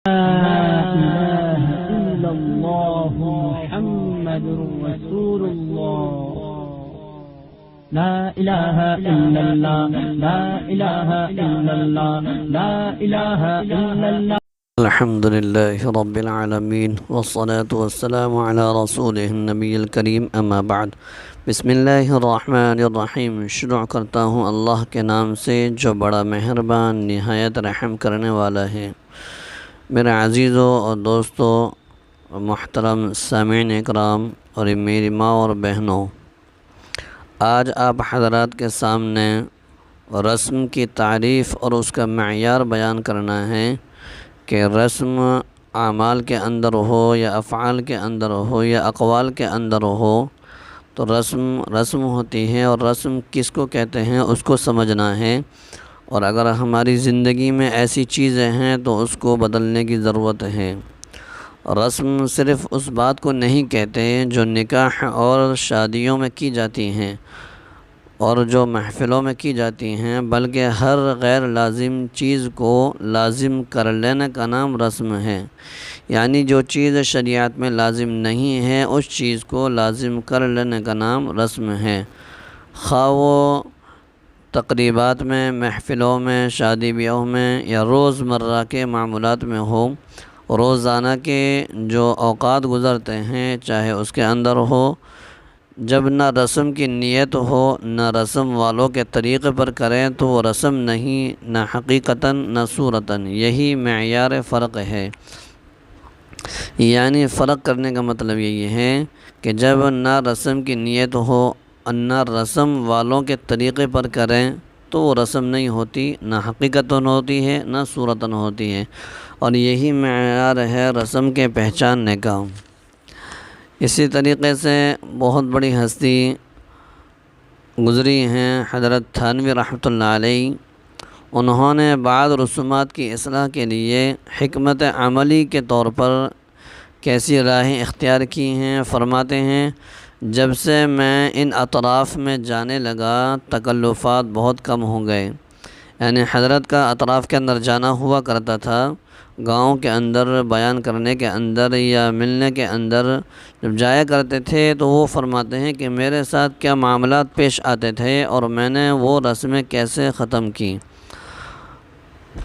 إله إلا الله محمد رسول الله لا إله إلا الله لا إله إلا الله لا إله إلا الله الحمد لله رب العالمين والصلاة والسلام على رسوله النبی الکریم اما بعد بسم اللہ الرحمن الرحیم۔ شروع کرتا ہوں اللہ کے نام سے جو بڑا مہربان نہایت رحم کرنے والا ہے۔ میرے عزیزوں اور دوستوں، محترم سامعین اکرام اور میری ماں اور بہنوں، آج آپ حضرات کے سامنے رسم کی تعریف اور اس کا معیار بیان کرنا ہے کہ رسم اعمال کے اندر ہو یا افعال کے اندر ہو یا اقوال کے اندر ہو تو رسم ہوتی ہے، اور رسم کس کو کہتے ہیں اس کو سمجھنا ہے، اور اگر ہماری زندگی میں ایسی چیزیں ہیں تو اس کو بدلنے کی ضرورت ہے۔ رسم صرف اس بات کو نہیں کہتے جو نکاح اور شادیوں میں کی جاتی ہیں اور جو محفلوں میں کی جاتی ہیں، بلکہ ہر غیر لازم چیز کو لازم کر لینے کا نام رسم ہے۔ یعنی جو چیز شریعت میں لازم نہیں ہے اس چیز کو لازم کر لینے کا نام رسم ہے، خواہ وہ تقریبات میں، محفلوں میں، شادی بیاہوں میں یا روز مرہ کے معمولات میں ہو۔ روزانہ کے جو اوقات گزرتے ہیں چاہے اس کے اندر ہو، جب نہ رسم کی نیت ہو نہ رسم والوں کے طریقے پر کریں تو وہ رسم نہیں، نہ حقیقتاً نہ صورتاً۔ یہی معیار فرق ہے۔ یعنی فرق کرنے کا مطلب یہی ہے کہ جب نہ رسم کی نیت ہو نہ رسم والوں کے طریقے پر کریں تو وہ رسم نہیں ہوتی، نہ حقیقتاً ہوتی ہے نہ صورتاً ہوتی ہے، اور یہی معیار ہے رسم کے پہچاننے کا۔ اسی طریقے سے بہت بڑی ہستی گزری ہیں حضرت تھانوی رحمۃ اللہ علیہ۔ انہوں نے بعض رسومات کی اصلاح کے لیے حکمت عملی کے طور پر کیسی راہیں اختیار کی ہیں۔ فرماتے ہیں، جب سے میں ان اطراف میں جانے لگا تکلفات بہت کم ہو گئے۔ یعنی حضرت کا اطراف کے اندر جانا ہوا کرتا تھا، گاؤں کے اندر بیان کرنے کے اندر یا ملنے کے اندر جب جایا کرتے تھے تو وہ فرماتے ہیں کہ میرے ساتھ کیا معاملات پیش آتے تھے اور میں نے وہ رسمیں کیسے ختم کی۔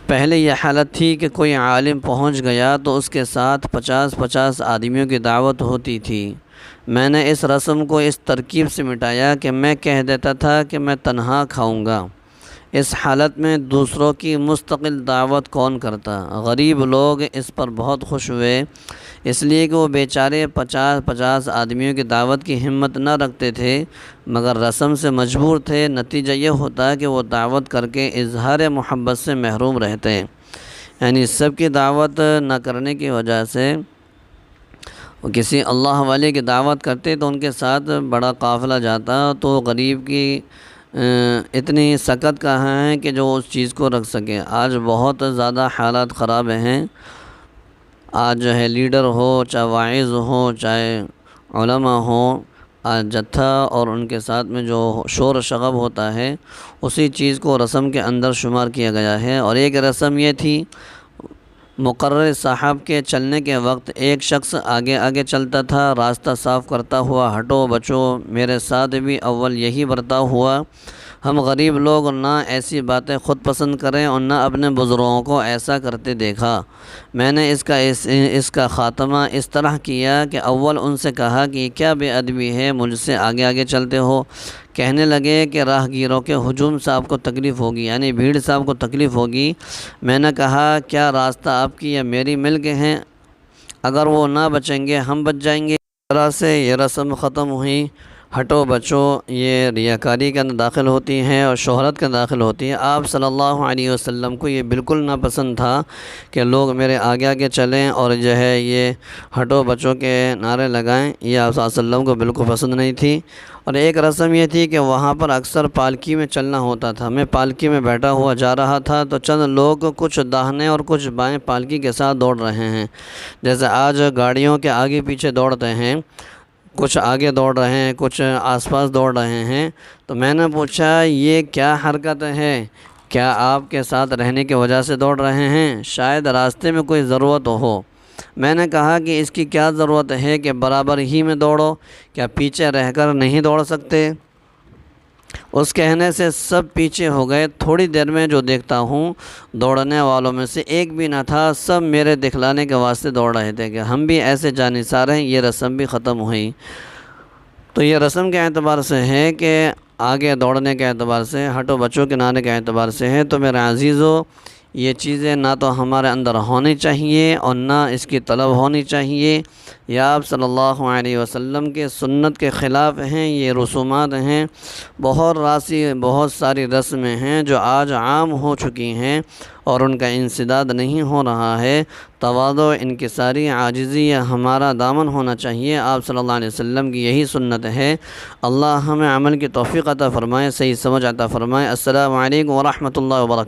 پہلے یہ حالت تھی کہ کوئی عالم پہنچ گیا تو اس کے ساتھ 50 آدمیوں کی دعوت ہوتی تھی۔ میں نے اس رسم کو اس ترکیب سے مٹایا کہ میں کہہ دیتا تھا کہ میں تنہا کھاؤں گا۔ اس حالت میں دوسروں کی مستقل دعوت کون کرتا؟ غریب لوگ اس پر بہت خوش ہوئے، اس لیے کہ وہ بیچارے 50 آدمیوں کی دعوت کی ہمت نہ رکھتے تھے مگر رسم سے مجبور تھے۔ نتیجہ یہ ہوتا کہ وہ دعوت کر کے اظہار محبت سے محروم رہتے۔ یعنی سب کی دعوت نہ کرنے کی وجہ سے وہ کسی اللہ والے کی دعوت کرتے تو ان کے ساتھ بڑا قافلہ جاتا، تو غریب کی اتنی سکت کہاں ہے کہ جو اس چیز کو رکھ سکے۔ آج بہت زیادہ حالات خراب ہیں۔ آج جو ہے لیڈر ہو، چاہے واعظ ہو، چاہے علماء ہو، آج جتھا اور ان کے ساتھ میں جو شور و شغب ہوتا ہے اسی چیز کو رسم کے اندر شمار کیا گیا ہے۔ اور ایک رسم یہ تھی، مقرر صاحب کے چلنے کے وقت ایک شخص آگے چلتا تھا، راستہ صاف کرتا ہوا، ہٹو بچو میرے ساتھ بھی اول یہی برتاؤ ہوا۔ ہم غریب لوگ نہ ایسی باتیں خود پسند کریں اور نہ اپنے بزرگوں کو ایسا کرتے دیکھا۔ میں نے اس کا خاتمہ اس طرح کیا کہ اول ان سے کہا کہ یہ کیا بے ادبی ہے، مجھ سے آگے چلتے ہو۔ کہنے لگے کہ راہگیروں کے ہجوم سے آپ کو تکلیف ہوگی، یعنی بھیڑ سے آپ کو تکلیف ہوگی۔ میں نے کہا کیا راستہ آپ کی یا میری مل کے ہیں؟ اگر وہ نہ بچیں گے ہم بچ جائیں گے۔ اس طرح سے یہ رسم ختم ہوئی۔ ہٹو بچو یہ ریاکاری کے اندر داخل ہوتی ہیں اور شہرت کے داخل ہوتی ہے۔ آپ صلی اللہ علیہ وسلم کو یہ بالکل ناپسند تھا کہ لوگ میرے آگے چلیں اور جو ہے یہ ہٹو بچو کے نعرے لگائیں، یہ آپ صلی اللہ علیہ وسلم کو بالکل پسند نہیں تھی۔ اور ایک رسم یہ تھی کہ وہاں پر اکثر پالکی میں چلنا ہوتا تھا۔ میں پالکی میں بیٹھا ہوا جا رہا تھا تو چند لوگ کچھ داہنے اور کچھ بائیں پالکی کے ساتھ دوڑ رہے ہیں، جیسے آج گاڑیوں کے آگے پیچھے دوڑتے ہیں، کچھ آگے دوڑ رہے ہیں، کچھ آس پاس دوڑ رہے ہیں۔ تو میں نے پوچھا یہ کیا حرکت ہے؟ کیا آپ کے ساتھ رہنے کی وجہ سے دوڑ رہے ہیں؟ شاید راستے میں کوئی ضرورت ہو۔ میں نے کہا کہ اس کی کیا ضرورت ہے کہ برابر ہی میں دوڑو، کیا پیچھے رہ کر نہیں دوڑ سکتے؟ اس کہنے سے سب پیچھے ہو گئے۔ تھوڑی دیر میں جو دیکھتا ہوں دوڑنے والوں میں سے ایک بھی نہ تھا، سب میرے دکھلانے کے واسطے دوڑ رہے تھے کہ ہم بھی ایسے جانثار ہیں۔ یہ رسم بھی ختم ہوئی۔ تو یہ رسم کے اعتبار سے ہے کہ آگے دوڑنے کے اعتبار سے، ہٹو بچوں کے نعرے کے اعتبار سے ہے۔ تو میرے عزیزو، یہ چیزیں نہ تو ہمارے اندر ہونی چاہیے اور نہ اس کی طلب ہونی چاہیے۔ یہ آپ صلی اللہ علیہ وسلم کے سنت کے خلاف ہیں، یہ رسومات ہیں، بہت ساری رسمیں ہیں جو آج عام ہو چکی ہیں اور ان کا انسداد نہیں ہو رہا ہے۔ تواضع، انکساری، عاجزی ہمارا دامن ہونا چاہیے۔ آپ صلی اللہ علیہ وسلم کی یہی سنت ہے۔ اللہ ہمیں عمل کی توفیق عطا فرمائے، صحیح سمجھ عطا فرمائے۔ السلام علیکم ورحمۃ اللہ وبرکاتہ۔